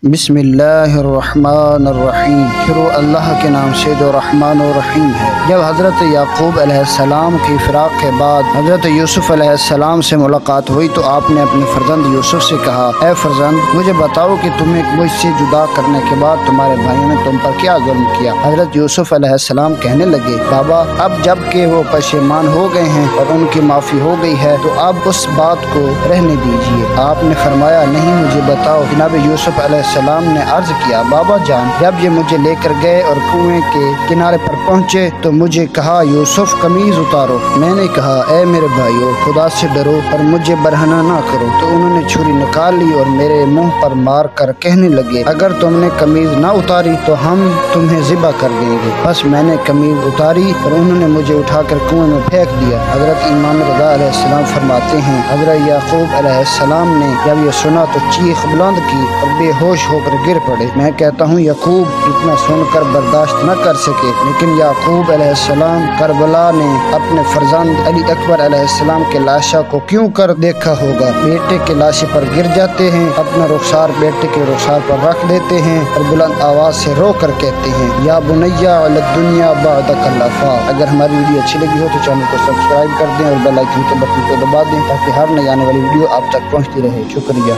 बिस्मिल्लाहिर्रहमानिर्रहीम। शुरू अल्लाह के नाम से जो रहमान और रहीम है। जब हज़रत याकूब अलैहिस्सलाम की फिराक के बाद हज़रत यूसुफ अलैहिस्सलाम से मुलाकात हुई तो आपने अपने फर्जंद यूसुफ से कहा, ए फर्जंद, मुझे बताओ कि तुम्हें मुझसे जुदा करने के बाद तुम्हारे भाइयों ने तुम पर क्या जुल्म किया। हज़रत यूसुफ अलैहिस्सलाम कहने लगे, बाबा, अब जब के वो पशेमान हो गए हैं और उनकी माफ़ी हो गई है तो अब उस बात को रहने दीजिए। आपने फरमाया, नहीं, मुझे बताओ। जनाब यूसुफ अलैहिस्सलाम ने अर्ज किया, बाबा जान, जब ये मुझे लेकर गए और कुएं के किनारे पर पहुंचे तो मुझे कहा, यूसुफ कमीज उतारो। मैंने कहा, ए मेरे भाइयों, खुदा से डरो और मुझे बरहना ना करो। तो उन्होंने छुरी निकाल ली और मेरे मुंह पर मार कर कहने लगे, अगर तुमने कमीज ना उतारी तो हम तुम्हें ज़िबा कर देंगे। बस मैंने कमीज उतारी और उन्होंने मुझे उठाकर कुएं में फेंक दिया। हजरत इमाम रज़ा अलैहिस्सलाम फरमाते हैं, हजरत याकूब अलैहिस्सलाम ने जब ये सुना तो चीख बुलंद की और बेहोश होकर गिर पड़े। मैं कहता हूँ याकूब इतना सुनकर बर्दाश्त न कर सके, लेकिन याकूब अलैहिस्सलाम करबला ने अपने फर्जंद अली अकबर अलैहिस्सलाम के लाशा को क्यों कर देखा होगा। बेटे के लाशे पर गिर जाते हैं, अपना रुखसार बेटे के रुखसार पर रख देते हैं और बुलंद आवाज से रो कर कहते हैं, या बुनैया दुनिया बादक लफा। अगर हमारी वीडियो अच्छी लगी हो तो चैनल को सब्सक्राइब कर दें और बेल आइकन के बटन को दबा दें ताकि हर नई आने वाली वीडियो आप तक पहुँचती रहे। शुक्रिया।